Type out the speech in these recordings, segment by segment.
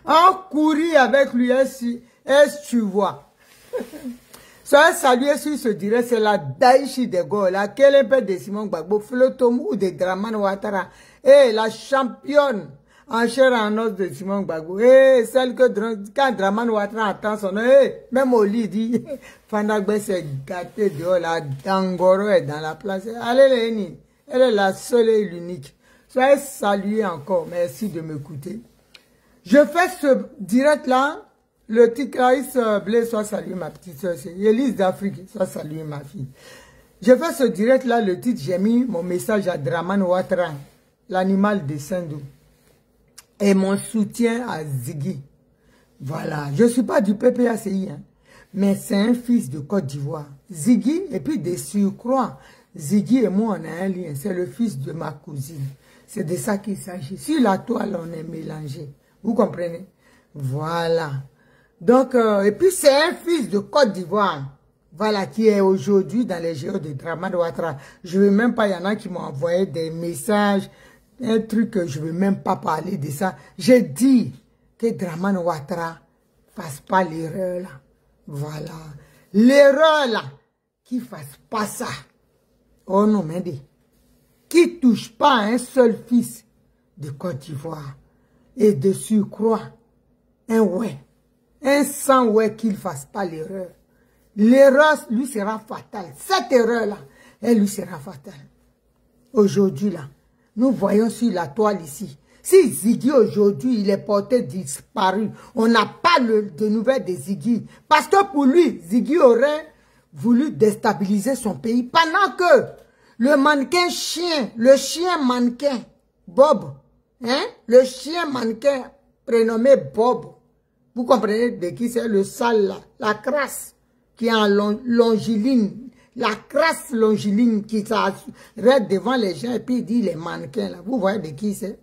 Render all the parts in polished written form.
On courit avec lui, est-ce tu vois? Soyez salué sur ce direct, c'est la Daïchi de Gaulle, laquelle est peu de Simon Gbagbo, Flotom ou de Dramane Ouattara, et la championne en chair et en os de Simon Gbagbo, et celle que quand Dramane Ouattara attend son nom, même au lit dit, Fandagbe s'est gâté dehors, la Dangoro est dans la place, allez Léni, elle est la seule et l'unique. Soyez salués encore, merci de m'écouter. Je fais ce direct là. Le titre Raïs Blaise, soit salué ma petite soeur, c'est Élise d'Afrique, soit salué ma fille. Je fais ce direct là, le titre, j'ai mis mon message à Dramane Ouattara, l'animal de Saint-Dou. Et mon soutien à Ziggy. Voilà, je ne suis pas du PPACI, hein, mais c'est un fils de Côte d'Ivoire. Ziggy, et puis des surcroît, Ziggy et moi on a un lien, c'est le fils de ma cousine. C'est de ça qu'il s'agit. Sur la toile, on est mélangé. Vous comprenez? Voilà. Donc, et puis c'est un fils de Côte d'Ivoire, voilà, qui est aujourd'hui dans les géos de Dramane Ouattara. Je ne veux même pas, il y en a qui m'ont envoyé des messages, un truc que je ne veux même pas parler de ça. J'ai dit que Dramane Ouattara ne fasse pas l'erreur là. Voilà. L'erreur là, qu'il ne fasse pas ça. Oh non, mais qui ne touche pas un seul fils de Côte d'Ivoire et de surcroît, un ouais. Un sang, ouais, qu'il ne fasse pas l'erreur. L'erreur lui sera fatale. Cette erreur-là, elle lui sera fatale. Aujourd'hui, là, nous voyons sur la toile ici. Si Ziggy, aujourd'hui, il est porté disparu, on n'a pas de nouvelles de Ziggy. Parce que pour lui, Ziggy aurait voulu déstabiliser son pays. Pendant que le mannequin chien, le chien mannequin, Bob, hein, le chien mannequin prénommé Bob, vous comprenez de qui c'est le sale là, la crasse qui est en longiline, la crasse longiline qui s'arrête devant les gens et puis il dit les mannequins là. Vous voyez de qui c'est?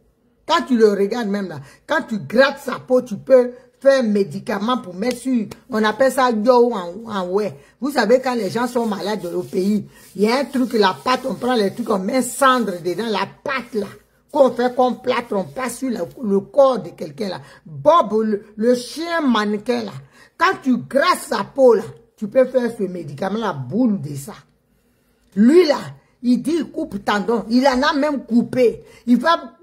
Quand tu le regardes même là, quand tu grattes sa peau, tu peux faire un médicament pour mettre sur, on appelle ça yo en ouais. Vous savez quand les gens sont malades au pays, il y a un truc, la pâte, on prend les trucs, on met cendre dedans, la pâte là. Qu'on fait qu'on plâtre, on passe sur le corps de quelqu'un là. Bob, le chien mannequin là. Quand tu grasses sa peau là, tu peux faire ce médicament là, boule de ça. Lui là, il dit il coupe tendon. Il en a même coupé. Il va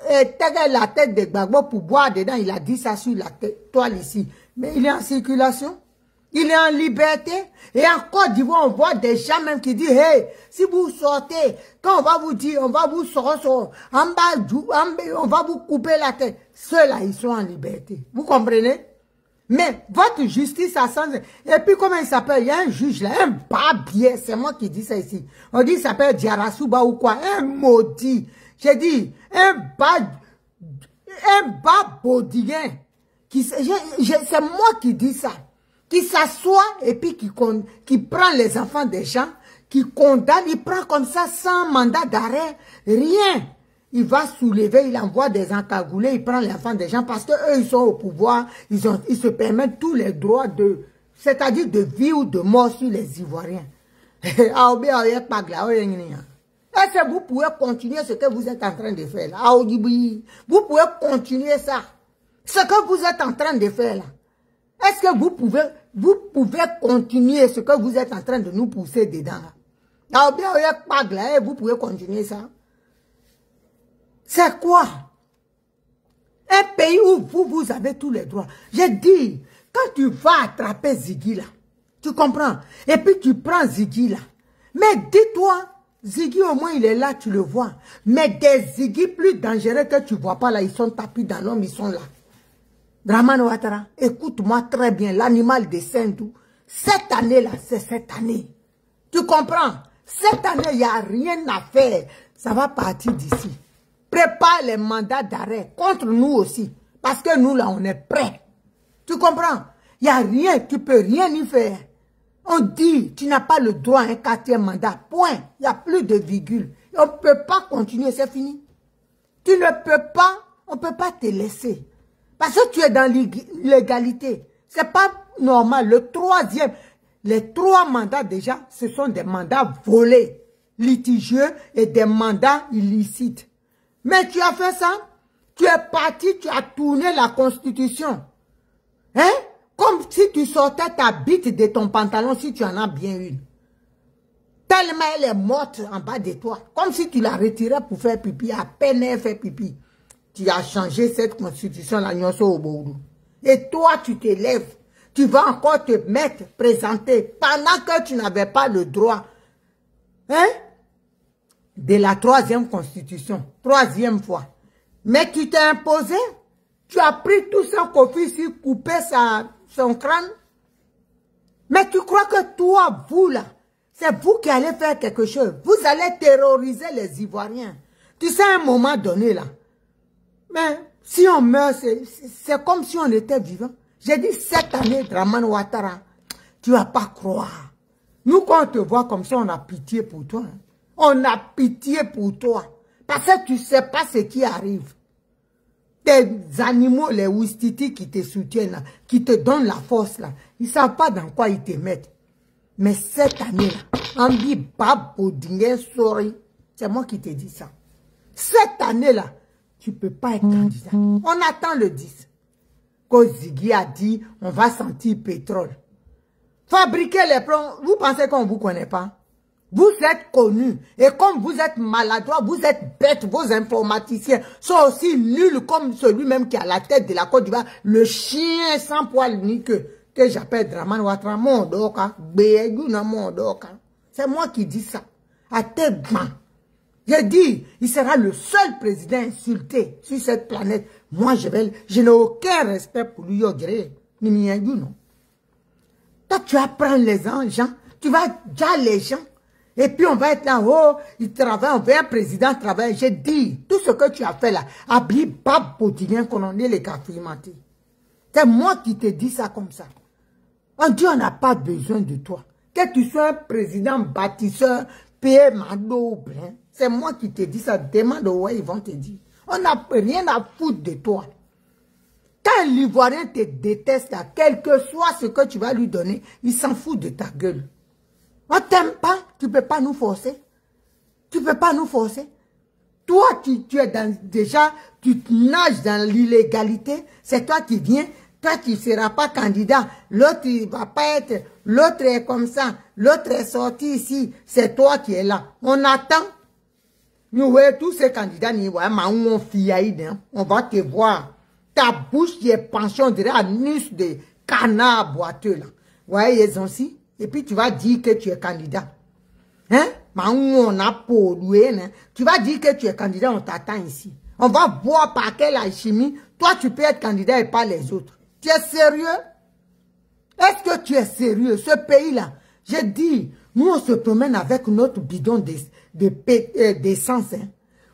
taguer la tête de Gbagbo pour boire dedans. Il a dit ça sur la toile ici. Mais il est en circulation. Il est en liberté. Et en Côte d'Ivoire, on voit des gens même qui disent, hey, si vous sortez, quand on va vous dire, on va vous sortir, en bas, on va vous couper la tête. Ceux-là, ils sont en liberté. Vous comprenez? Mais votre justice a changé. Et puis, comment il s'appelle? Il y a un juge là, un barbier. C'est moi qui dis ça ici. On dit, il s'appelle Diarasuba ou quoi? Un maudit. J'ai dit, un baudien. C'est moi qui dis ça. Qui s'assoit et puis qui prend les enfants des gens, qui condamne, il prend comme ça sans mandat d'arrêt, rien. Il va soulever, il envoie des encagoulés, il prend les enfants des gens parce qu'eux, ils sont au pouvoir, ils se permettent tous les droits c'est-à-dire de vie ou de mort sur les Ivoiriens. Est-ce que vous pouvez continuer ce que vous êtes en train de faire là? Vous pouvez continuer ça. Ce que vous êtes en train de faire là. Est-ce que vous pouvez continuer ce que vous êtes en train de nous pousser dedans là? Vous pouvez continuer ça. C'est quoi? Un pays où vous avez tous les droits. J'ai dit, quand tu vas attraper Ziggy là, tu comprends? Et puis tu prends Ziggy là. Mais dis-toi, Ziggy au moins il est là, tu le vois. Mais des Ziggy plus dangereux que tu ne vois pas là, ils sont tapis dans l'homme, ils sont là. Dramane Ouattara, écoute-moi très bien, l'animal de Saint-Dou. Cette année-là, c'est cette année. Tu comprends? Cette année, il n'y a rien à faire. Ça va partir d'ici. Prépare les mandats d'arrêt contre nous aussi. Parce que nous, là, on est prêts. Tu comprends? Il n'y a rien, tu ne peux rien y faire. On dit, tu n'as pas le droit à un 4e mandat. Point. Il n'y a plus de virgule. On ne peut pas continuer, c'est fini. Tu ne peux pas, on ne peut pas te laisser. Parce que tu es dans l'égalité. Ce n'est pas normal. Le 3e, les 3 mandats déjà, ce sont des mandats volés, litigieux et des mandats illicites. Mais tu as fait ça, Tu es parti, tu as tourné la constitution. Hein? Comme si tu sortais ta bite de ton pantalon si tu en as bien une. Tellement elle est morte en bas de toi. Comme si tu la retirais pour faire pipi. À peine elle fait pipi. Tu as changé cette constitution, la Nyonso Obourou. Et toi, tu te lèves. Tu vas encore te mettre, présenter, pendant que tu n'avais pas le droit. Hein? De la 3e constitution. 3e fois. Mais tu t'es imposé. Tu as pris tout son Kofi, coupé son crâne. Mais tu crois que toi, vous là, c'est vous qui allez faire quelque chose. Vous allez terroriser les Ivoiriens. Tu sais, à un moment donné là, mais si on meurt, c'est comme si on était vivant. J'ai dit, cette année, Dramane Ouattara, tu ne vas pas croire. Nous, quand on te voit comme ça, on a pitié pour toi. Hein. On a pitié pour toi. Parce que tu ne sais pas ce qui arrive. Tes animaux, les Ouistiti qui te soutiennent, là, qui te donnent la force, là, ils ne savent pas dans quoi ils te mettent. Mais cette année-là, Ambi Babodingen Sori, c'est moi qui te dis ça. Cette année-là, tu ne peux pas être candidat. On attend le 10. Quand Ziggy a dit, on va sentir pétrole. Fabriquer les plans, vous pensez qu'on ne vous connaît pas? Vous êtes connus. Et comme vous êtes maladroits, vous êtes bêtes, vos informaticiens sont aussi nuls comme celui-même qui est à la tête de la Côte d'Ivoire, le chien sans poil ni queue, que j'appelle Dramane Ouattara, Mondoka, Bégouna Mondoka. C'est moi qui dis ça. À tête main. J'ai dit, il sera le seul président insulté sur cette planète. Moi, je n'ai aucun respect pour lui, ni non. Toi, tu apprends les gens, tu vas déjà les gens. Et puis on va être là, oh, il travaille, on veut un président travailler. J'ai dit, tout ce que tu as fait là, habille pas quotidien qu'on en est les caféimentés. C'est moi qui te dis ça comme ça. On dit, on n'a pas besoin de toi. Que tu sois un président bâtisseur, PM, c'est moi qui te dis ça. Demande où ils vont te dire. On n'a rien à foutre de toi. Quand l'Ivoirien te déteste, là, quel que soit ce que tu vas lui donner, il s'en fout de ta gueule. On t'aime pas, tu ne peux pas nous forcer. Tu ne peux pas nous forcer. Toi, tu es déjà, tu nages dans l'illégalité. C'est toi qui viens. Toi, tu ne seras pas candidat. L'autre, il ne va pas être. L'autre est comme ça. L'autre est sorti ici. C'est toi qui es là. On attend. Nous voyons tous ces candidats. On va te voir. Ta bouche qui est penchée, on dirait un nus de canard boiteux. Là. Voyez, ils ont aussi. Et puis tu vas dire que tu es candidat. Hein? On a pollué. Hein? Tu vas dire que tu es candidat, on t'attend ici. On va voir par quelle alchimie. Toi, tu peux être candidat et pas les autres. Tu es sérieux? Est-ce que tu es sérieux? Ce pays-là, j'ai dit, nous on se promène avec notre bidon d'essence. Hein?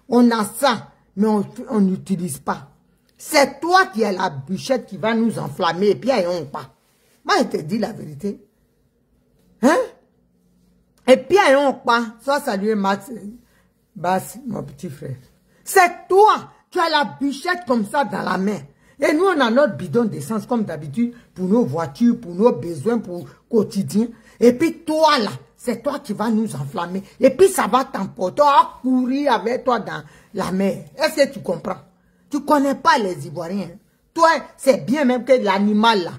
On a ça, mais on n'utilise pas. C'est toi qui as la bûchette qui va nous enflammer et puis on pas. Moi, je te dis la vérité. Hein? Et puis, on pas. Soit saluer Max, Bass, mon petit frère. C'est toi. Tu as la bûchette comme ça dans la main. Et nous, on a notre bidon d'essence comme d'habitude pour nos voitures, pour nos besoins, pour quotidien. Et puis, toi, là, c'est toi qui vas nous enflammer. Et puis, ça va t'emporter à courir avec toi dans la mer. Est-ce que tu comprends? Tu connais pas les Ivoiriens. Toi, c'est bien même que l'animal, là,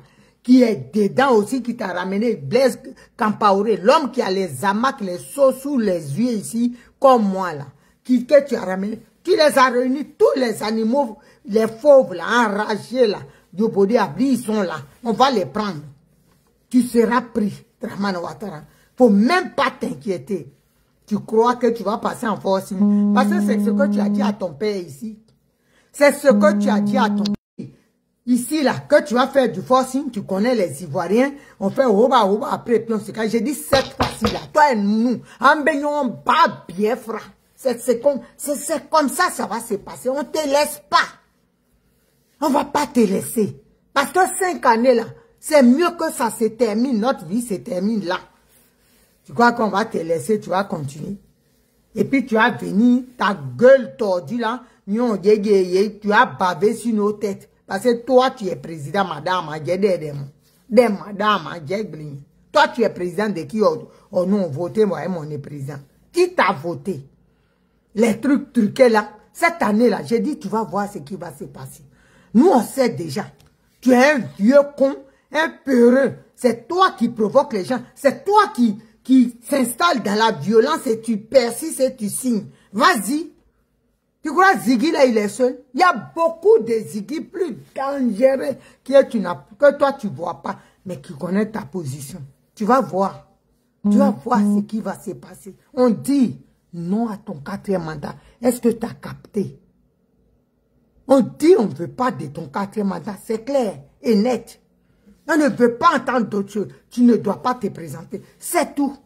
qui est dedans aussi, qui t'a ramené, Blaise Compaoré, l'homme qui a les hamacs, les sauts sous les yeux ici, comme moi là, que tu as ramené, tu les as réunis, tous les animaux, les fauves là, enragés là, Diobodi Abdi, ils sont là, on va les prendre. Tu seras pris, Dramane Ouattara. Faut même pas t'inquiéter. Tu crois que tu vas passer en force, parce que c'est ce que tu as dit à ton père ici. C'est ce que tu as dit à ton père. Ici, là, que tu vas faire du forcing, tu connais les Ivoiriens, on fait oba, après, puis on se cache. J'ai dit cette fois-ci, là, toi et nous, en baignant, on bat bien, frère. C'est comme ça, ça va se passer. On ne te laisse pas. On ne va pas te laisser. Parce que 5 années, là, c'est mieux que ça se termine, notre vie se termine là. Tu crois qu'on va te laisser, tu vas continuer. Et puis, tu vas venir, ta gueule tordue, là, tu as bavé sur nos têtes. Parce que toi, tu es président, madame, toi, tu es président de qui on a voté, moi, mon président. Qui t'a voté? Les truqués là, Cette année-là, j'ai dit, tu vas voir ce qui va se passer. Nous, on sait déjà. Tu es un vieux con, un peureux. C'est toi qui provoque les gens. C'est toi qui s'installe dans la violence et tu persistes et tu signes. Vas-y. Tu crois Ziggy, là, il est seul? Il y a beaucoup de Ziggy plus dangereux que toi, tu ne vois pas, mais qui connaissent ta position. Tu vas voir. Tu vas voir ce qui va se passer. On dit non à ton 4e mandat. Est-ce que tu as capté? On dit on ne veut pas de ton 4e mandat. C'est clair et net. On ne veut pas entendre d'autres choses. Tu ne dois pas te présenter. C'est tout.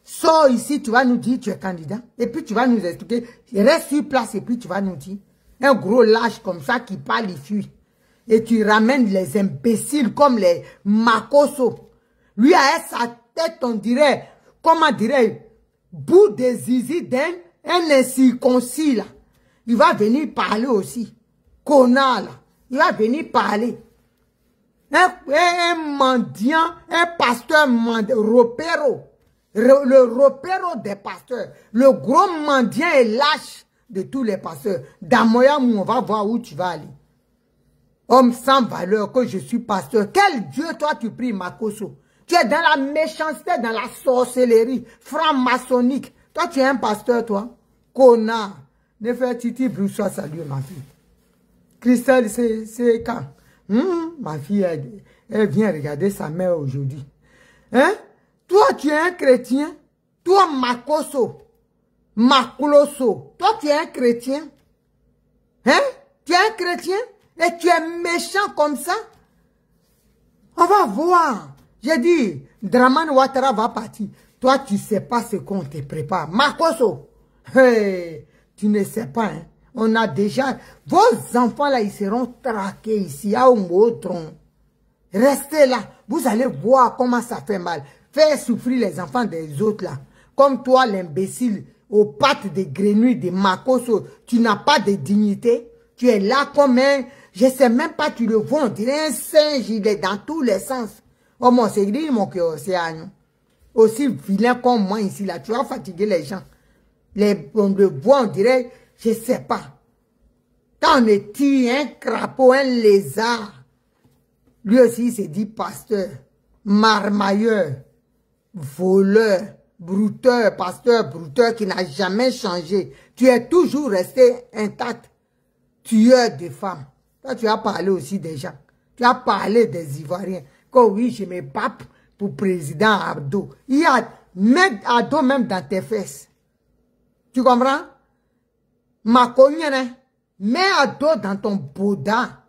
Sors ici, tu vas nous dire tu es candidat. Et puis tu vas nous expliquer. Reste sur place et puis tu vas nous dire. Un gros lâche comme ça qui parle, il fuit. Et tu ramènes les imbéciles comme les Makoso. Lui a sa tête, on dirait, comment dirait, bout de zizi d'un incirconcis là. Il va venir parler aussi. Connard là. Il va venir parler. Un mendiant, un pasteur ropero. Le ropero des pasteurs. Le gros mendiant est lâche de tous les pasteurs. Dans Moyamou, on va voir où tu vas aller. Homme sans valeur, que je suis pasteur. Quel Dieu toi tu pries, Makoso? Tu es dans la méchanceté, dans la sorcellerie, franc-maçonnique. Toi tu es un pasteur, toi. Connard. Ne fais titi Bruxelles, salut ma fille. Christelle, c'est quand? Ma fille, elle vient regarder sa mère aujourd'hui. Hein? Toi, tu es un chrétien. Toi, Makoso. Makuloso. Toi, tu es un chrétien. Hein? Tu es un chrétien? Et tu es méchant comme ça? On va voir. J'ai dit, Dramane Ouattara va partir. Toi, tu ne sais pas ce qu'on te prépare. Makoso. Hey, tu ne sais pas, hein? On a déjà... Vos enfants, là, ils seront traqués ici, à Omotron. Restez là. Vous allez voir comment ça fait mal. Faire souffrir les enfants des autres, là. Comme toi, l'imbécile, aux pattes de grenouilles, de Makoso. Tu n'as pas de dignité. Tu es là comme un... Je ne sais même pas, tu le vois, on dirait un singe. Il est dans tous les sens. Oh, mon Seigneur, mon cœur, c'est un... Aussi vilain comme moi ici, là. Tu vas fatiguer les gens. On le voit, on dirait... Je ne sais pas. Quand on est un crapaud, un lézard, lui aussi il s'est dit pasteur, marmailleur, voleur, brouteur, pasteur, brouteur qui n'a jamais changé. Tu es toujours resté intact, tueur de femmes. Toi, tu as parlé aussi des gens. Tu as parlé des Ivoiriens. Que oui, je me bats pour président Abdo. Il y a même Abdo même dans tes fesses. Tu comprends? Ma cognane, mets à dos dans ton boda.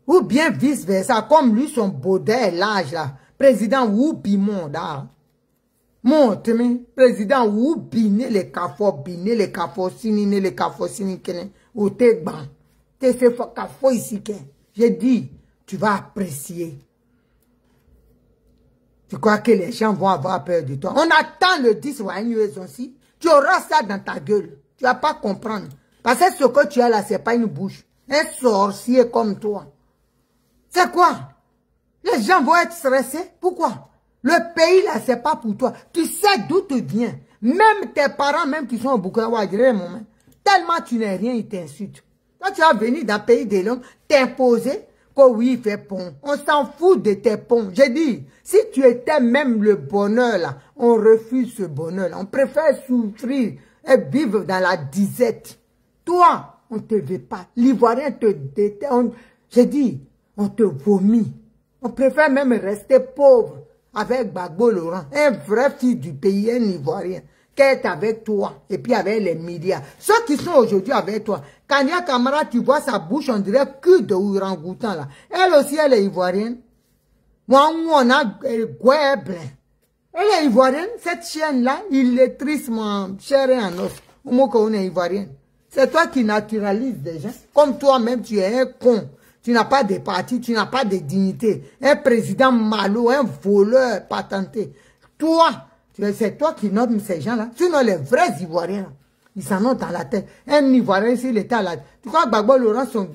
Ou bien vice versa, comme lui, son boda est large là. Président Woubi Monda. Montre-moi, président Woubi, les cafots, les cafots, les cafots, ou t'es ban. T'es fait cafo ici, j'ai dit, tu vas apprécier. Tu crois que les gens vont avoir peur de toi? On attend le 10 aussi. Tu auras ça dans ta gueule. Tu vas pas comprendre. Parce que ce que tu as là, c'est pas une bouche. Un sorcier comme toi. C'est quoi? Les gens vont être stressés. Pourquoi? Le pays là, c'est pas pour toi. Tu sais d'où tu viens. Même tes parents, même qui sont au Bukawa, tellement tu n'es rien, ils t'insultent. Toi, tu vas venir dans le pays des langues, t'imposer que oui, il fait pont. On s'en fout de tes ponts. J'ai dit, si tu étais même le bonheur là, on refuse ce bonheur là. On préfère souffrir et vivre dans la disette. Toi, on ne te veut pas. L'Ivoirien te déteste. J'ai dit, on te vomit. On préfère même rester pauvre avec Gbagbo Laurent, un vrai fils du pays, un Ivoirien, qui est avec toi et puis avec les médias. Ceux qui sont aujourd'hui avec toi, Kanya Kamara, tu vois sa bouche, on dirait que de orang-outan là. Elle aussi, elle est ivoirienne. Moi, on a Goueble. Elle est ivoirienne, cette chienne-là, il est tristement chair et en os. Au moins qu'on est ivoirienne. C'est toi qui naturalises des gens. Comme toi-même, tu es un con. Tu n'as pas de parti, tu n'as pas de dignité. Un président malo, un voleur patenté. Toi, c'est toi qui nommes ces gens-là. Sinon, les vrais Ivoiriens, ils s'en ont dans la tête. Un Ivoirien, s'il était à la tête. Tu crois que Gbagbo Laurent, son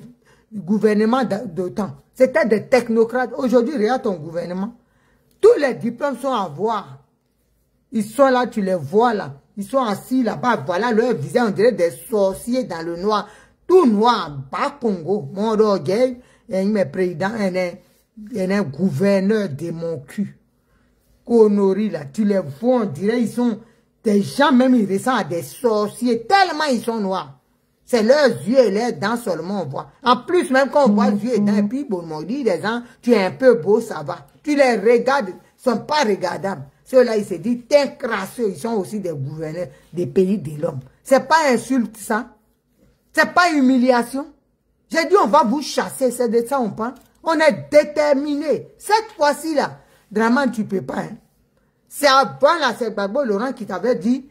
gouvernement d'autant, c'était des technocrates. Aujourd'hui, regarde ton gouvernement. Tous les diplômes sont à voir. Ils sont là, tu les vois là. Ils sont assis là-bas. Voilà leur visage, on dirait des sorciers dans le noir. Tout noir, bas Congo. Mon orgueil, il est président, il est gouverneur de mon cul. Conneries là, tu les vois, on dirait ils sont des gens, même ils ressemblent à des sorciers, tellement ils sont noirs. C'est leurs yeux et leurs dents seulement on voit. En plus, même quand on voit yeux et dents, et puis bon, on dit les gens, tu es un peu beau, ça va. Tu les regardes, ils ne sont pas regardables. Ceux-là, ils se disent, t'es crasseux, ils sont aussi des gouverneurs des pays de l'homme. C'est pas insulte ça. C'est pas humiliation. J'ai dit, on va vous chasser, c'est de ça on parle. On est déterminé. Cette fois-ci là, Draman, tu peux pas. Hein. C'est avant là, c'est Gbagbo Laurent qui t'avait dit,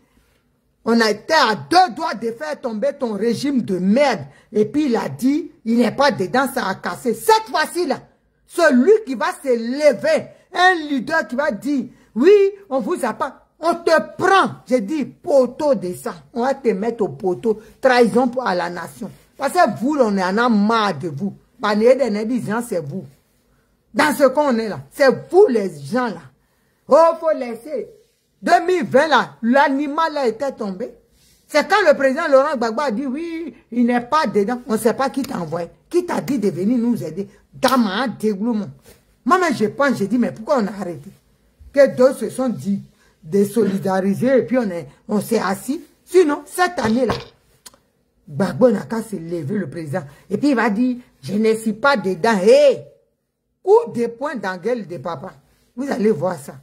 on a été à 2 doigts de faire tomber ton régime de merde. Et puis il a dit, il n'est pas dedans, ça a cassé. Cette fois-ci là, celui qui va se lever, un leader qui va dire, oui, on vous a pas, on te prend. J'ai dit, poteau de ça. On va te mettre au poteau. Trahison à la nation. Parce que vous, on en a marre de vous. C'est vous. Dans ce qu'on est là, c'est vous les gens là. Oh, faut laisser. 2020 là, l'animal a été tombé. C'est quand le président Laurent Gbagbo a dit oui, il n'est pas dedans. On ne sait pas qui t'a envoyé. Qui t'a dit de venir nous aider. Dama, déglouement. Moi-même, je pense, j'ai dit, mais pourquoi on a arrêté? Que d'autres se sont dit désolidariser et puis on s'est assis. Sinon, cette année-là, Gbagbo n'a qu'à se lever le président. Et puis il va dire, je ne suis pas dedans. Hé! Ou des points d'engueule de papa. Vous allez voir ça.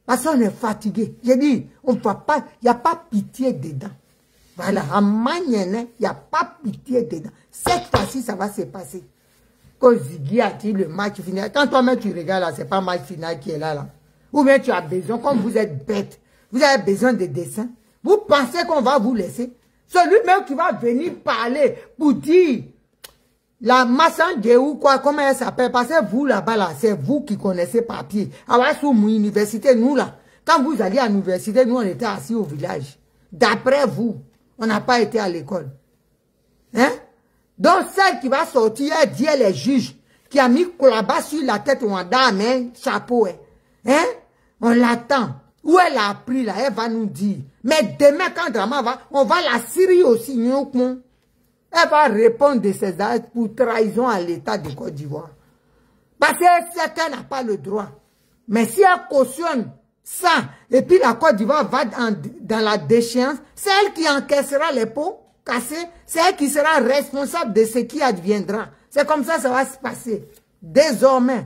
Parce qu'on est fatigué. J'ai dit, on ne va pas, il n'y a pas pitié dedans. Voilà, en Magnene, il n'y a pas pitié dedans. Cette fois-ci, ça va se passer. Quand Ziggy a dit le match final, quand toi-même tu regardes là, ce n'est pas le match final qui est là, là. Ou bien tu as besoin, comme vous êtes bête, vous avez besoin de dessins. Vous pensez qu'on va vous laisser? Celui-même qui va venir parler pour dire la Massange ou quoi, comment elle s'appelle? Parce que vous là-bas, là, c'est vous qui connaissez papier. Alors, sous mon université, nous là, quand vous alliez à l'université, nous on était assis au village. D'après vous, on n'a pas été à l'école. Hein? Donc, celle qui va sortir, elle dit, elle est juge, qui a mis là-bas sur la tête, on a un chapeau. Hein? On l'attend. Où elle a appris là, elle va nous dire. Mais demain, quand Drama va, on va la Syrie aussi, nous. Elle va répondre de ses actes pour trahison à l'État de Côte d'Ivoire. Parce qu'elle n'a pas le droit. Mais si elle cautionne ça, et puis la Côte d'Ivoire va dans la déchéance, c'est elle qui encaissera les pots cassés, c'est elle qui sera responsable de ce qui adviendra. C'est comme ça que ça va se passer. Désormais,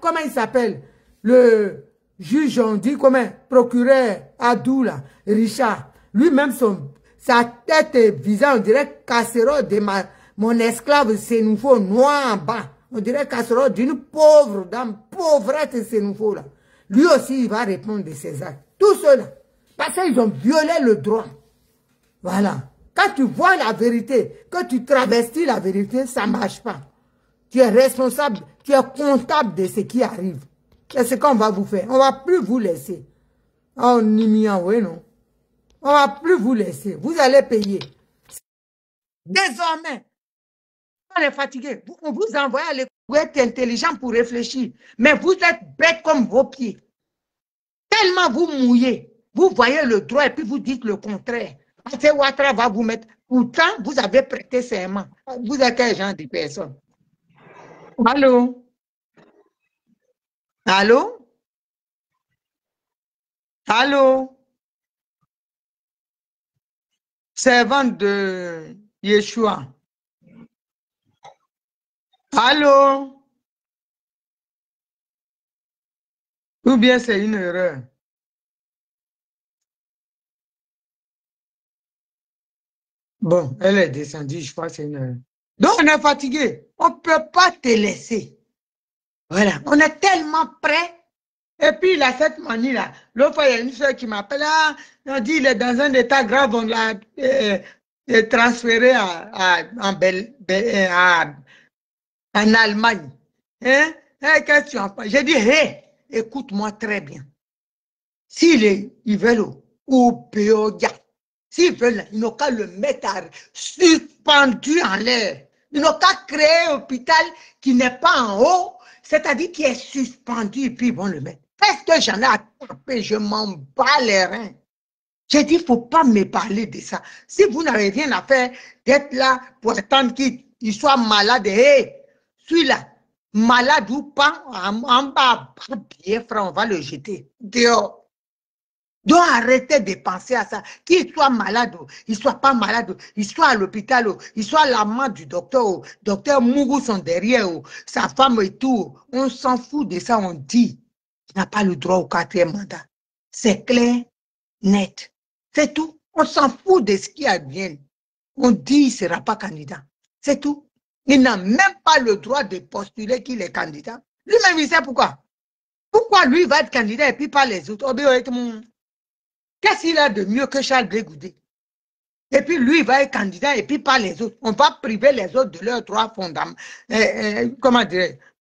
comment il s'appelle? Le juge, on dit comment? Procureur Adoula, Richard, lui-même sa tête et visage, on dirait casserole de mon esclave Sénoufo, noir en bas. On dirait casserole d'une pauvre dame, pauvrette Sénoufo là. Lui aussi, il va répondre de ses actes. Tout cela. Parce qu'ils ont violé le droit. Voilà. Quand tu vois la vérité, que tu travestis la vérité, ça ne marche pas. Tu es responsable, tu es comptable de ce qui arrive. C'est ce qu'on va vous faire. On ne va plus vous laisser. Oh, Nimian, oui, non. On ne va plus vous laisser. Vous allez payer. Désormais, on est fatigué. On vous envoie à l'école. Vous êtes intelligent pour réfléchir. Mais vous êtes bête comme vos pieds. Tellement vous mouillez. Vous voyez le droit et puis vous dites le contraire. Parce que Ouattara va vous mettre. Pourtant, vous avez prêté serment. Vous êtes quel genre de personne? Allô? Allô? Allô? Servante de Yeshua. Allô? Ou bien c'est une erreur? Bon, elle est descendue, je crois que c'est une erreur. Donc, on est fatigué. On ne peut pas te laisser. Voilà. On est tellement prêt. Et puis, il a cette manie-là. L'autre fois, il y a une soeur qui m'appelle. Ah, on dit qu'il est dans un état grave. On l'a transféré en Allemagne. Hein? Qu'est-ce que tu en penses? J'ai dit, hé, écoute-moi très bien. S'ils veulent au Péodia, s'ils veulent, ils n'ont qu'à le mettre suspendu en l'air. Ils n'ont qu'à créer un hôpital qui n'est pas en haut, c'est-à-dire qui est suspendu, et puis ils vont le mettre. Qu'est-ce que j'en ai à taper? Je m'en bats les reins. J'ai dit, il ne faut pas me parler de ça. Si vous n'avez rien à faire, d'être là pour attendre qu'il soit malade, hey, celui-là, malade ou pas, en bas, bien frère, on va le jeter dehors. Donc arrêtez de penser à ça. Qu'il soit malade, il ne soit pas malade, il soit à l'hôpital, il soit l'amant du docteur, docteur Mougou sont derrière, sa femme et tout. On s'en fout de ça, on dit. Il n'a pas le droit au 4e mandat. C'est clair, net. C'est tout. On s'en fout de ce qui advient. On dit qu'il ne sera pas candidat. C'est tout. Il n'a même pas le droit de postuler qu'il est candidat. Lui-même, il sait pourquoi. Pourquoi lui va être candidat et puis pas les autres? Qu'est-ce qu'il a de mieux que Charles Blé Goudé? Et puis lui, il va être candidat et puis pas les autres. On va priver les autres de leurs droits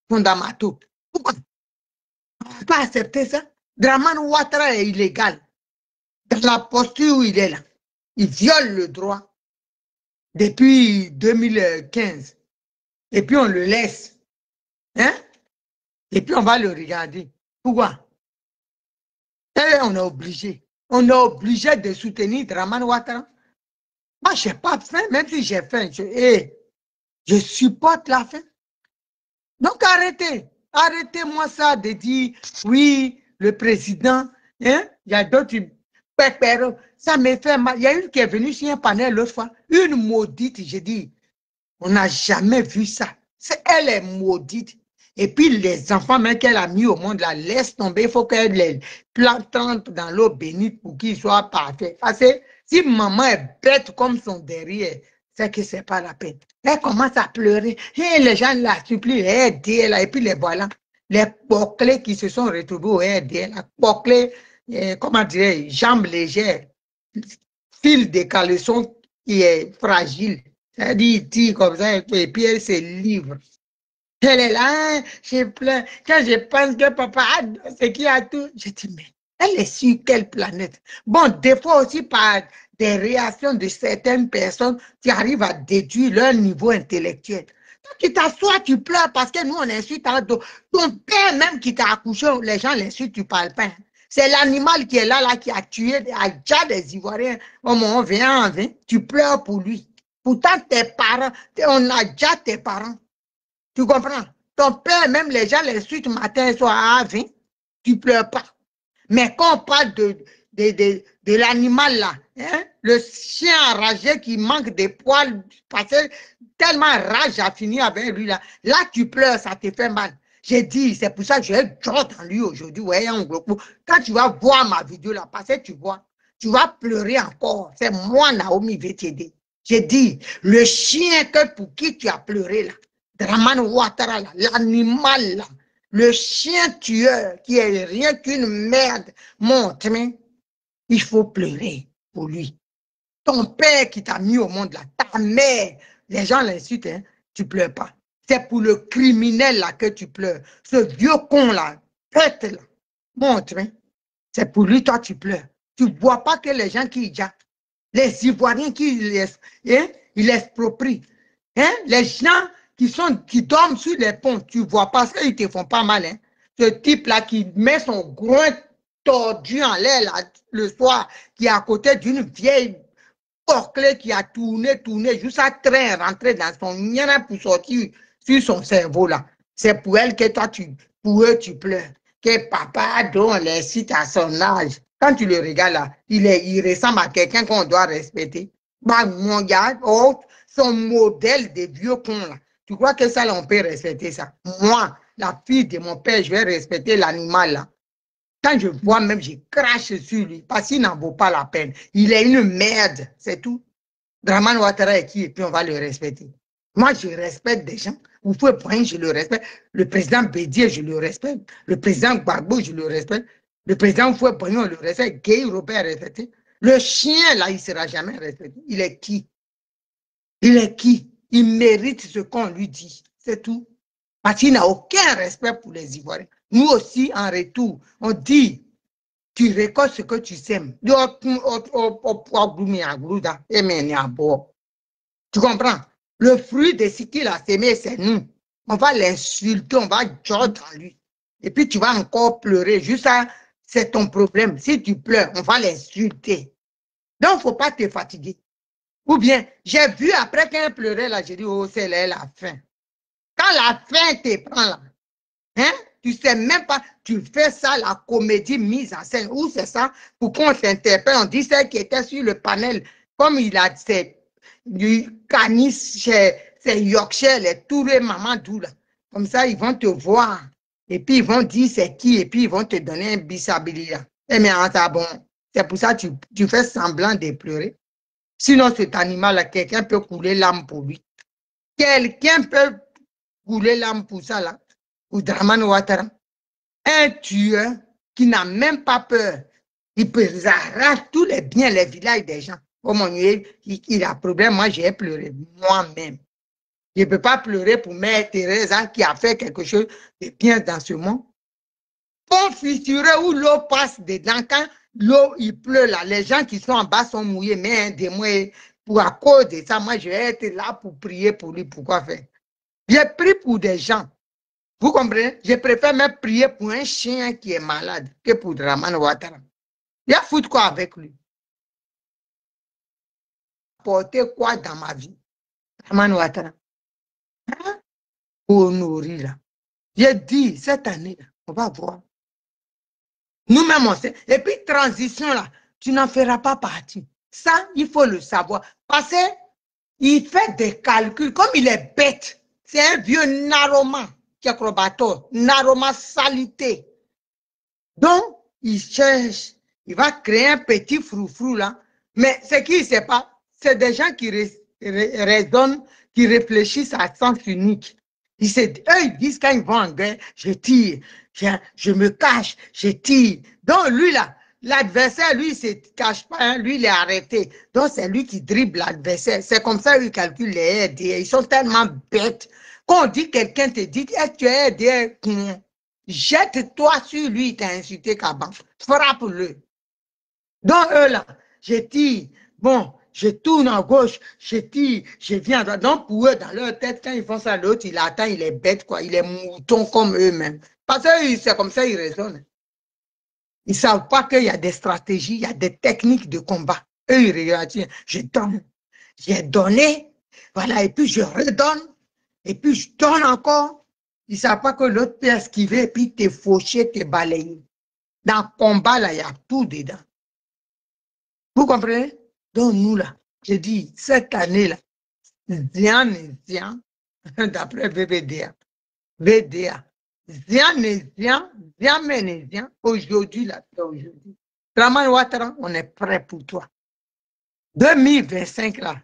fondamentaux. Pourquoi? On ne peut pas accepter ça. Dramane Ouattara est illégal. Dans la posture où il est là. Il viole le droit depuis 2015. Et puis on le laisse. Hein? Et puis on va le regarder. Pourquoi? Et on est obligé. On est obligé de soutenir Dramane Ouattara. Moi, je n'ai pas faim, même si j'ai faim. Je supporte la faim. Donc arrêtez. Arrêtez-moi ça de dire, oui, le président, hein? Il y a d'autres, ça me fait mal. Il y a une qui est venue sur un panel l'autre fois, une maudite, j'ai dit, on n'a jamais vu ça. Elle est maudite. Et puis les enfants même qu'elle a mis au monde, la laisse tomber, il faut qu'elle les plante dans l'eau bénite pour qu'ils soient parfaits. Parce que si maman est bête comme son derrière, c'est que ce n'est pas la peine. Elle commence à pleurer. Et les gens la supplient, aidez-la. Et puis les voilà, les poclés qui se sont retrouvés au RDL, poclés, comment dire, jambes légères, fil de caleçon qui est fragile. C'est-à-dire, il tire comme ça, et puis elle se livre. Elle est là, je pleure. Quand je pense que papa a ce qui a tout, je dis, mais elle est sur quelle planète? Bon, des fois aussi par des réactions de certaines personnes, tu arrives à déduire leur niveau intellectuel. Quand tu t'assois, tu pleures parce que nous, on insulte ton père même qui t'a accouché, les gens l'insultent, tu ne parles pas. C'est l'animal qui est là, qui a tué déjà des Ivoiriens. Au moment on vient, tu pleures pour lui. Pourtant, tes parents, on a déjà tes parents. Tu comprends? Ton père, même les gens l'insultent matin et soir à 20, tu ne pleures pas. Mais quand on parle de l'animal là, hein, le chien enragé qui manque de poils, parce que tellement rage a fini avec lui là, là tu pleures, ça te fait mal. J'ai dit, c'est pour ça que j'ai George en lui aujourd'hui. Ouais, quand tu vas voir ma vidéo là, parce que tu vas pleurer encore. C'est moi, Naomi, je vais t'aider. J'ai dit, le chien pour qui tu as pleuré là, Dramane Ouattara, l'animal là, le chien tueur qui est rien qu'une merde, montre, il faut pleurer pour lui. Ton père qui t'a mis au monde là, ta mère, les gens l'insultent, hein, tu pleures pas. C'est pour le criminel là que tu pleures. Ce vieux con là, tête là, montre, c'est pour lui, toi tu pleures. Tu ne vois pas que les gens qui les Ivoiriens qui ils l'exproprient. Hein? Les gens qui dorment sur les ponts, tu ne vois pas, qu'ils te font pas mal. Hein? Ce type-là qui met son groin tordu en l'air le soir, qui est à côté d'une vieille porclée qui a tourné, jusqu'à train rentrer dans son nien pour sortir sur son cerveau là. C'est pour elle que toi, pour eux, tu pleures. Que papa, dont les cite à son âge. Quand tu le regardes là, il ressemble à quelqu'un qu'on doit respecter. Bah, mon gars, son modèle de vieux con là. Tu crois que ça, là, on peut respecter ça? Moi, la fille de mon père, je vais respecter l'animal là. Quand je vois même, je crache sur lui parce qu'il n'en vaut pas la peine. Il est une merde, c'est tout. Dramane Ouattara est qui et puis on va le respecter. Moi, je respecte des gens. Vous pouvez prendre, je le respecte. Le président Bédier, je le respecte. Le président Gbagbo, je le respecte. Le président Fouet-Boignon, je le respecte. Gay Robert, respecté. Le chien, là, il ne sera jamais respecté. Il est qui? Il est qui? Il mérite ce qu'on lui dit. C'est tout. Parce qu'il n'a aucun respect pour les Ivoiriens. Nous aussi, en retour, on dit, tu récoltes ce que tu sèmes. Tu comprends? Le fruit de ce qu'il a sémé, c'est nous. On va l'insulter, on va jouer dans lui. et puis tu vas encore pleurer. Juste ça, c'est ton problème. Si tu pleures, on va l'insulter. Donc, il ne faut pas te fatiguer. Ou bien, j'ai vu après qu'elle pleurait là, j'ai dit, oh, c'est la fin. Quand la fin te prend là, hein, tu ne sais même pas, tu fais ça, la comédie mise en scène. Ou c'est ça, pour qu'on s'interpelle, on dit celle qui était sur le panel, comme il a du canis, c'est Yorkshire, les tourés maman d'où là. Comme ça, ils vont te voir. Et puis, ils vont dire c'est qui, et puis ils vont te donner un bisabilia. Eh bien, bon, c'est pour ça que tu fais semblant de pleurer. Sinon, cet animal-là, quelqu'un peut couler l'âme pour lui. Quelqu'un peut couler l'âme pour ça, là. Ou Dramane Ouattara. Un tueur qui n'a même pas peur. Il peut arracher tous les biens, les villages des gens. Oh mon Dieu, il a problème. Moi, j'ai pleuré moi-même. Je ne peux pas pleurer pour Mère Teresa qui a fait quelque chose de bien dans ce monde. Pont fissuré où l'eau passe dedans. Quand l'eau, il pleut là, les gens qui sont en bas sont mouillés, mais des mois, pour à cause de ça, moi, je vais être là pour prier pour lui. Pourquoi faire? J'ai prié pour des gens. Vous comprenez? Je préfère même prier pour un chien qui est malade que pour Dramane Ouattara. Il y a foutu quoi avec lui? Porter quoi dans ma vie? Dramane Ouattara. Hein? Pour nourrir là. J'ai dit, cette année, on va voir. Nous-mêmes, on sait. Et puis, transition là, tu n'en feras pas partie. Ça, il faut le savoir. Parce qu'il fait des calculs, comme il est bête. C'est un vieux Naroma qui est acrobateur, Naroma salité. Donc, il cherche, il va créer un petit froufrou là. Mais ce qu'il ne sait pas, c'est des gens qui raisonnent, qui réfléchissent à sens unique. Eux, ils disent quand ils vont en guerre, je tire, je me cache, je tire. Donc, lui là, l'adversaire, lui, il ne se cache pas, hein, lui, il est arrêté. Donc, c'est lui qui dribble l'adversaire. C'est comme ça qu'ils calculent les RDA. Ils sont tellement bêtes. Quand on dit quelqu'un te dit, tu es RDA, jette-toi sur lui, il t'a insulté, Kaban. Frappe-le. Donc, eux là, je tire. Bon, je tourne à gauche, je tire, je viens à droite. Donc, pour eux, dans leur tête, quand ils font ça, l'autre, il attend, il est bête, quoi. Il est mouton comme eux-mêmes. Parce que c'est comme ça, ils raisonnent. Ils ne savent pas qu'il y a des stratégies, il y a des techniques de combat. Eux, ils regardent, je donne, j'ai donné, voilà, et puis je redonne, et puis je donne encore. Ils ne savent pas que l'autre peut esquiver, et puis te faucher, te balayer. Dans le combat, là, il y a tout dedans. Vous comprenez? Donc, nous, là, je dis, cette année-là, Zian et Zian, d'après VBDA, VDA, Zian et Zian, Zian et Zian, aujourd'hui, là, aujourd'hui. Dramane Ouattara, on est prêt pour toi. 2025, là,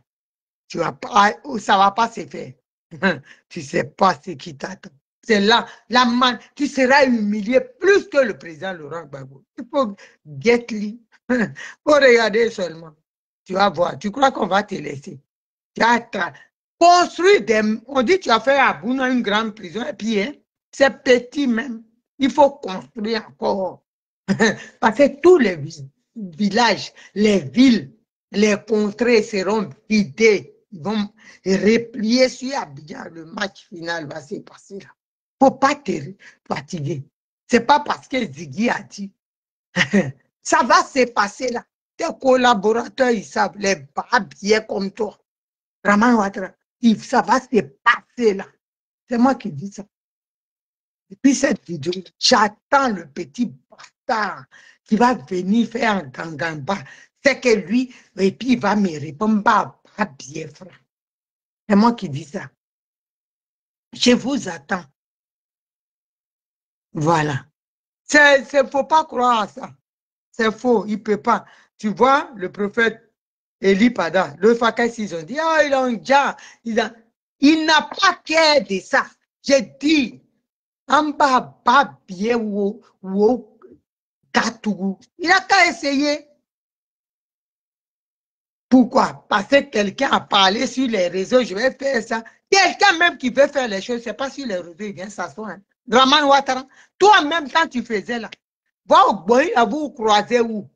tu vas pas, ça ne va pas se faire. Tu ne sais pas ce qui t'attend. C'est là, tu seras humilié plus que le président Laurent Gbagbo. Il faut get lui. Il faut regarder seulement. Tu vas voir. Tu crois qu'on va te laisser. Tu as construit des... On dit que tu as fait à Bouna une grande prison. Et puis, hein, c'est petit même. Il faut construire encore. Parce que tous les villages, les villes, les contrées seront vidées. Ils vont replier sur Abidjan. Le match final va se passer là. Il ne faut pas te fatiguer. Ce n'est pas parce que Ziggy a dit. Ça va se passer là. Tes collaborateurs, ils savent, les babiers comme toi. Dramane Ouattara, ça va se passer là. C'est moi qui dis ça. Depuis cette vidéo, j'attends le petit bâtard qui va venir faire un gangamba. C'est que lui, et puis il va me répondre, pas bien, frère. C'est moi qui dis ça. Je vous attends. Voilà. Il ne faut pas croire à ça. C'est faux, il ne peut pas. Tu vois, le prophète Eli Pada, le Fakai, ils ont dit, oh, il a un déjà. Il n'a pas qu'à de ça. J'ai dit, en bas, pas bien ou Katougou. Il n'a qu'à essayer. Pourquoi? Parce que quelqu'un a parlé sur les réseaux, je vais faire ça. Quelqu'un même qui veut faire les choses, ce n'est pas sur les réseaux, il vient s'asseoir. Hein. Dramane Ouattara, toi-même, quand tu faisais là, va au boy, vous croisez où?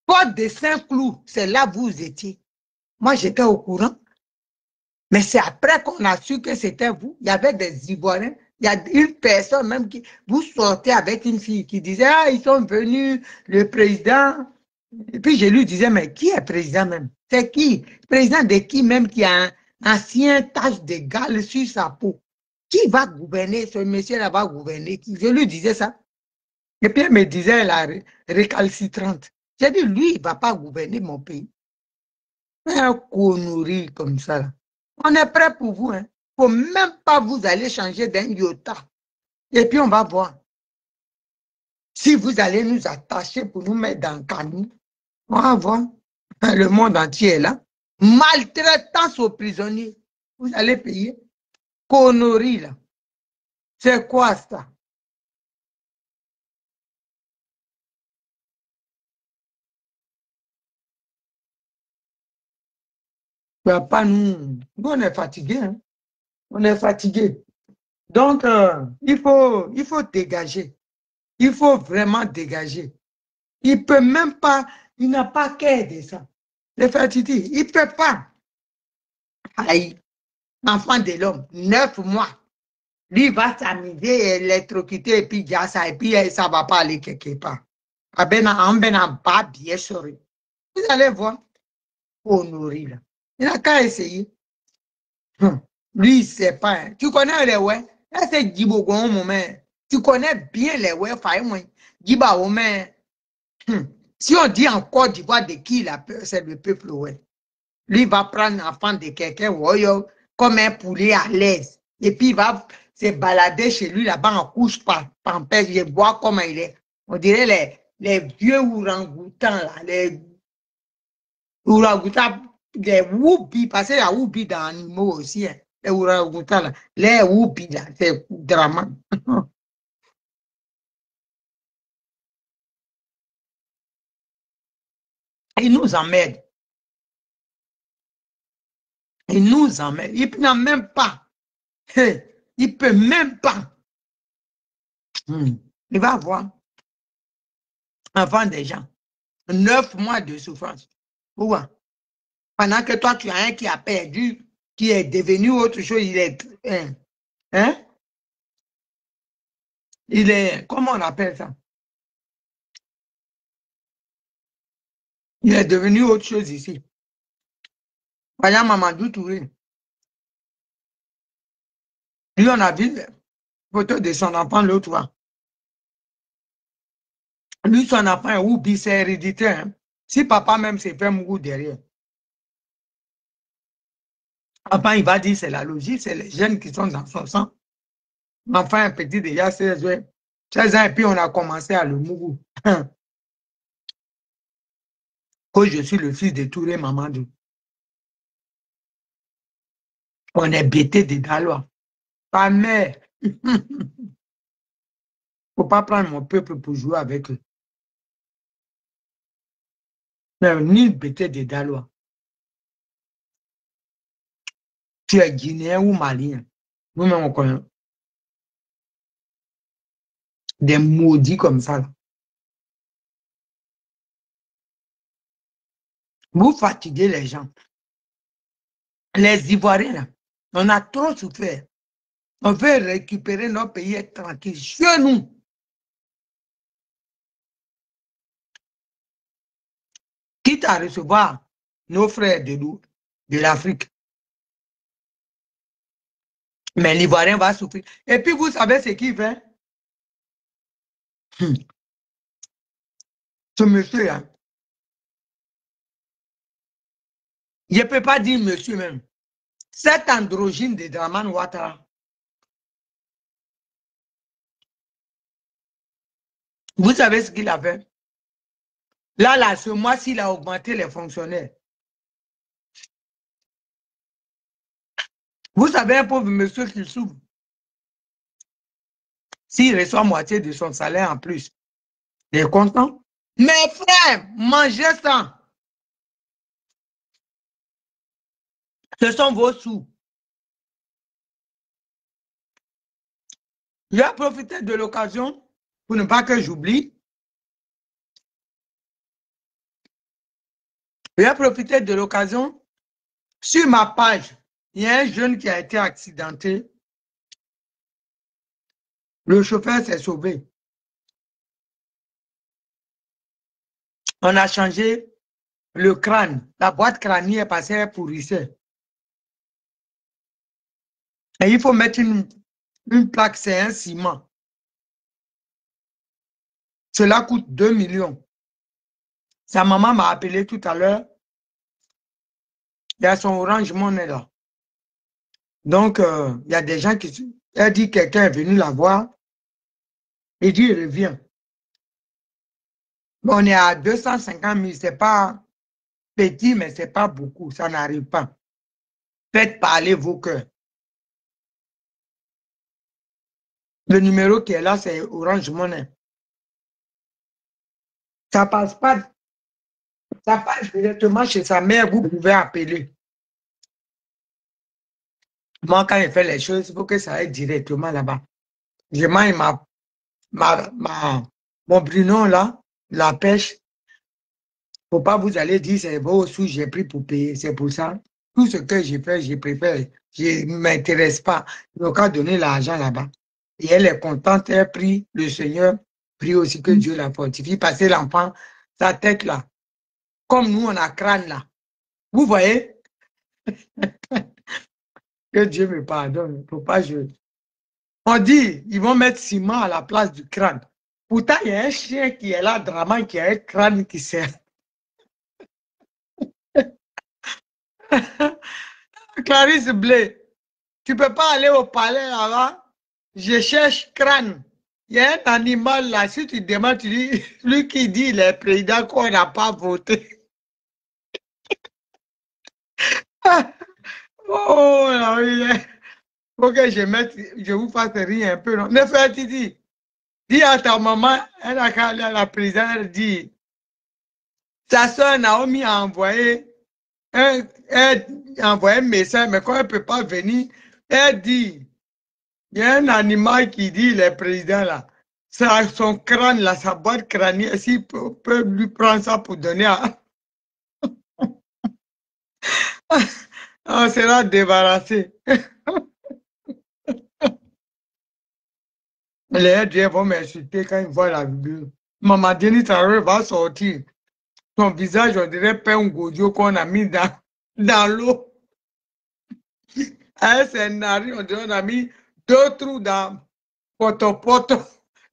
Porte de Saint-Cloud, c'est là où vous étiez. Moi, j'étais au courant. Mais c'est après qu'on a su que c'était vous. Il y avait des Ivoiriens Il y a une personne même qui, vous sortez avec une fille qui disait, ah, ils sont venus, le président. Et puis je lui disais, mais qui est président même? C'est qui? Président de qui même qui a un ancien tache d'égal sur sa peau? Qui va gouverner? Ce monsieur-là va gouverner. Je lui disais ça. Et puis elle me disait, la récalcitrante. J'ai dit, lui, il ne va pas gouverner mon pays. Un connerie comme ça. Là. On est prêt pour vous. Hein. Il ne faut même pas vous aller changer d'un iota. Et puis on va voir. Si vous allez nous attacher pour nous mettre dans le canon, on va voir. Le monde entier est là. Maltraitance aux prisonniers. Vous allez payer. Connerie là. C'est quoi ça? Pas nous. Nous, on est fatigués. Hein? On est fatigués. Donc, il faut dégager. Il faut vraiment dégager. Il ne peut même pas, il n'a pas qu'à de ça. Le fatigué, il ne peut pas. Aïe, enfant de l'homme, 9 mois. Lui va s'amuser, électrocuter, et puis il ça, et puis ça ne va pas aller quelque part. On va bien sûr. Vous allez voir, pour nourrir. Là. Il n'a qu'à essayer. Lui, il ne sait pas. Hein. Tu connais les ouais? Là, c'est Djibogon, moment. Tu connais bien les ouais, faille-moi. Djiba, moment. Si on dit en Côte d'Ivoire de qui il a peur, c'est le peuple ouais. Lui va prendre l'enfant de quelqu'un comme un poulet à l'aise. Et puis il va se balader chez lui là-bas en couche par pampers. Je vois comment il est. On dirait les vieux ourang-outans là, les ourang-outans, les whoopis, parce qu'il y a whoopis dans l'animal aussi. Hein. Les ourang-outans là, les whoopis là, c'est dramatique. Il nous emmerde. Il nous emmerde. Il n'a même pas. Il ne peut même pas. Il va avoir avant des gens 9 mois de souffrance. Pourquoi? Pendant que toi, tu as un qui a perdu, qui est devenu autre chose, il est. Hein? Il est. Comment on appelle ça? Il est devenu autre chose ici. Voilà Mamadou Touré. Lui, on a vu la photo de son enfant l'autre fois. Lui, son enfant est oublié, c'est héréditaire. Hein? Si papa même s'est fait mourir derrière. Enfin, il va dire c'est la logique, c'est les jeunes qui sont dans son sang. L'enfant est petit déjà 16 ans. 16 ans et puis on a commencé à le mourir. Que je suis le fils de Touré Mamadou. On est bêté de Dalois. Pas mère. Il ne faut pas prendre mon peuple pour jouer avec eux. Mais ni bêté de Dalois. Tu es Guinéen ou Malien. Nous-mêmes, on connaît. Des maudits comme ça. Là. Vous fatiguez les gens. Les Ivoiriens, là, on a trop souffert. On veut récupérer notre pays tranquille chez nous. Quitte à recevoir nos frères de l'Afrique. Mais l'Ivoirien va souffrir. Et puis, vous savez ce qu'il fait? Ce monsieur, hein, je ne peux pas dire monsieur même. Cet androgyne de Draman Ouattara, vous savez ce qu'il a fait? Là, ce mois-ci, il a augmenté les fonctionnaires. Vous savez, un pauvre monsieur qui souffre. S'il reçoit moitié de son salaire en plus, il est content. Mes frères, mangez ça. Ce sont vos sous. Je vais profiter de l'occasion pour ne pas que j'oublie. Je vais profiter de l'occasion. Sur ma page, il y a un jeune qui a été accidenté Le chauffeur s'est sauvé. On a changé le crâne. La boîte crânienne passée, elle pourrissait. Et il faut mettre une plaque, c'est un ciment. Cela coûte 2 millions. Sa maman m'a appelé tout à l'heure. Il y a son Orange Money là. Donc, il y a des gens qui... Elle dit que quelqu'un est venu la voir. Il dit, il revient. Bon, on est à 250 000. C'est pas petit, mais c'est pas beaucoup. Ça n'arrive pas. Faites parler vos cœurs. Le numéro qui est là, c'est Orange Money. Ça passe pas. Ça passe directement chez sa mère. Vous pouvez appeler. Moi, quand je fais les choses, il faut que ça aille directement là-bas. Je mange mon Bruno là, la pêche. Faut pas vous aller dire c'est vos sous, j'ai pris pour payer. C'est pour ça. Tout ce que j'ai fait, je préfère. Je ne m'intéresse pas. Je n'ai qu'à donner l'argent là-bas. Et elle est contente, elle prie, le Seigneur prie aussi que Dieu la fortifie. Parce que l'enfant, sa tête là, comme nous, on a crâne là. Vous voyez? Que Dieu me pardonne. Faut pas jouer. On dit, ils vont mettre ciment à la place du crâne. Pourtant, il y a un chien qui est là, Draman, qui a un crâne qui sert. Clarisse Blé, tu peux pas aller au palais là-bas. Je cherche crâne. Il y a un animal là, si tu demandes, tu dis, lui qui dit les présidents qu'on n'a pas voté. Oh là, il faut que je vous fasse rire un peu. Non? Ne fais Titi. Dis à ta maman, elle a qu'à aller à la prison, elle dit, sa soeur Naomi a envoyé un message, mais quand elle ne peut pas venir, elle dit, il y a un animal qui dit, le président là, son crâne là, sa boîte crânienne, s'il peut lui prendre ça pour donner à... On sera débarrassé. Les dieux vont m'insulter quand ils voient la vidéo. Maman Denis Traoré va sortir. Son visage, on dirait pas un godio qu'on a mis dans l'eau. Un scénario, on dirait qu'on a mis 2 trous dans poto-poto,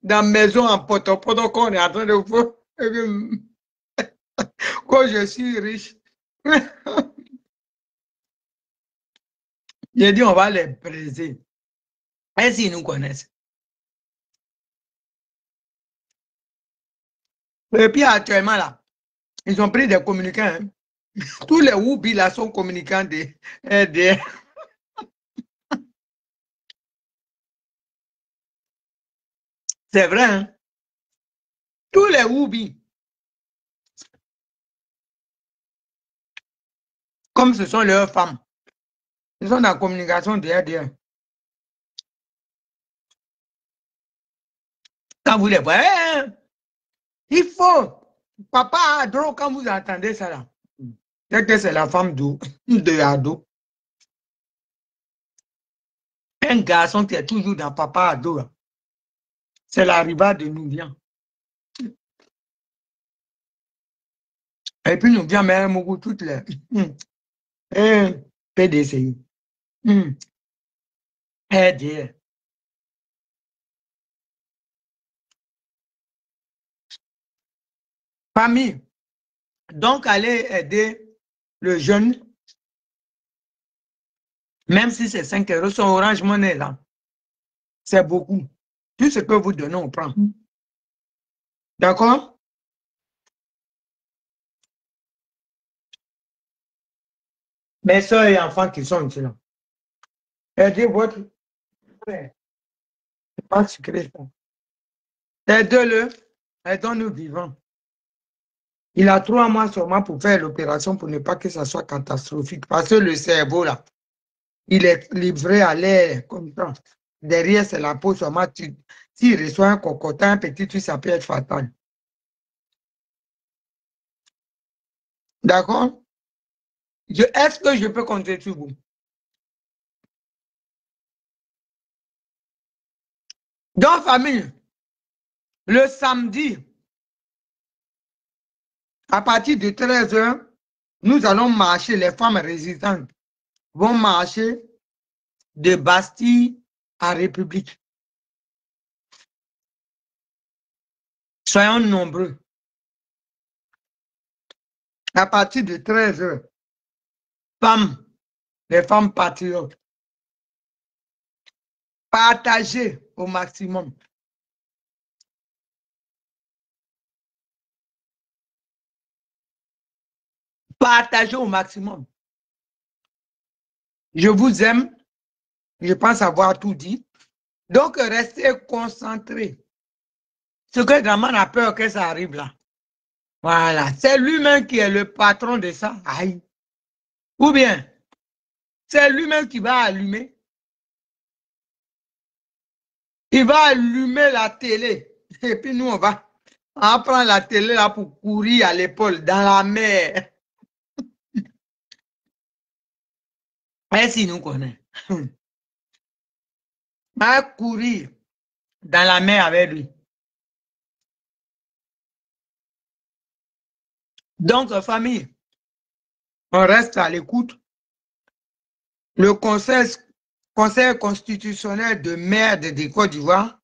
dans maison en poto-poto qu'on est en train de faire. Quand je suis riche. J'ai dit, on va les briser. Est-ce qu'ils nous connaissent? Et puis actuellement, là, ils ont pris des communicants. Hein. Tous les Woubi là sont communicants des RDR. C'est vrai, hein? Tous les Woubi, comme ce sont leurs femmes, ils sont dans la communication des RDR. Quand vous les voyez, hein, il faut. Papa Ado, quand vous entendez ça là, c'est que c'est la femme de Ado. Un garçon qui est toujours dans Papa Ado, c'est la rivale de Nouvian. Et puis Nouvian, mais beaucoup toutes les. PDCI. RDR. Famille. Donc, allez aider le jeune, même si c'est 5 euros, son Orange Money là, c'est beaucoup. Tout ce que vous donnez, on prend. D'accord? Mes soeurs et enfants qui sont ici là. Aidez votre frère. C'est pas secret ça. Aidez-le, aidons-nous vivants. Il a 3 mois seulement pour faire l'opération pour ne pas que ça soit catastrophique. Parce que le cerveau là, il est livré à l'air comme ça. Derrière, c'est la peau seulement. S'il reçoit un cocotin, un petit truc, ça peut être fatal. D'accord? Est-ce que je peux compter sur vous? Donc, famille, le samedi, à partir de 13h, nous allons marcher, les femmes résistantes vont marcher de Bastille à République. Soyons nombreux. À partir de 13h, femmes, les femmes patriotes, partagez au maximum. Partagez au maximum. Je vous aime. Je pense avoir tout dit. Donc, restez concentrés. Ce que Draman a peur que ça arrive là. Voilà. C'est lui-même qui est le patron de ça. Aïe. Ou bien, c'est lui-même qui va allumer. Il va allumer la télé. Et puis nous, on va prendre la télé là pour courir à l'épaule dans la mer. Merci, nous connaît. On va courir dans la mer avec lui. Donc, famille, on reste à l'écoute. Le conseil constitutionnel de merde de Côte d'Ivoire,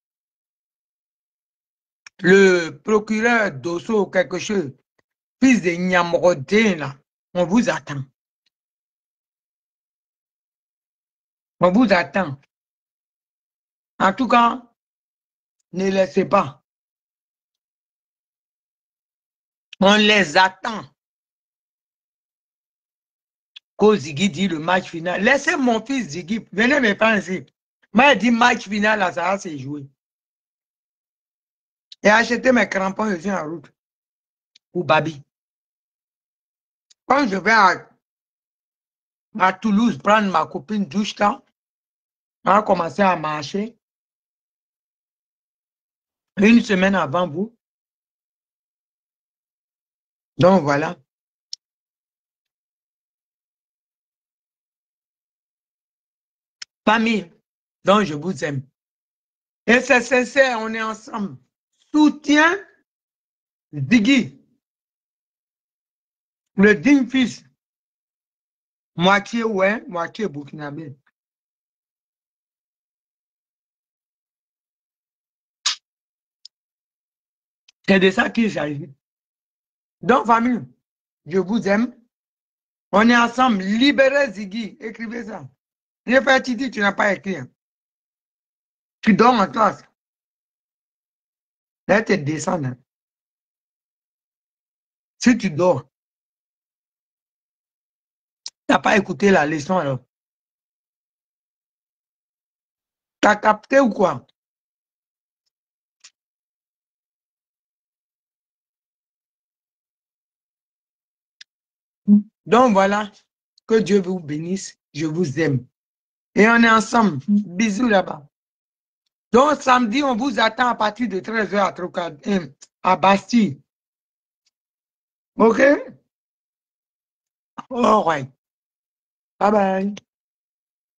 le procureur Dosso quelque chose, fils de Nyamrodé, là, on vous attend. On vous attend. En tout cas, ne laissez pas. On les attend. Quand Ziggy dit le match final, laissez mon fils Ziggy, venez me prendre ici. Moi, il dit match final, là, ça va se jouer. Et acheter mes crampons, je suis en route. Ou Babi. Quand je vais à Toulouse prendre ma copine Douchka, on a commencé à marcher. Une semaine avant vous. Donc voilà. Famille, donc je vous aime. Et c'est sincère, on est ensemble. Soutiens Ziggy, le digne fils. Moitié ouais, moitié burkinabé. C'est de ça qu'il s'agit. Donc, famille, je vous aime. On est ensemble. Libérez Ziggy. Écrivez ça. Je fais Titi, tu n'as pas écrit. Tu dors en classe. Là, tu descends. Si tu dors, tu n'as pas écouté la leçon alors. Tu as capté ou quoi? Donc voilà. Que Dieu vous bénisse. Je vous aime. Et on est ensemble. Bisous là-bas. Donc samedi, on vous attend à partir de 13h à Bastille. OK? All right. Bye bye.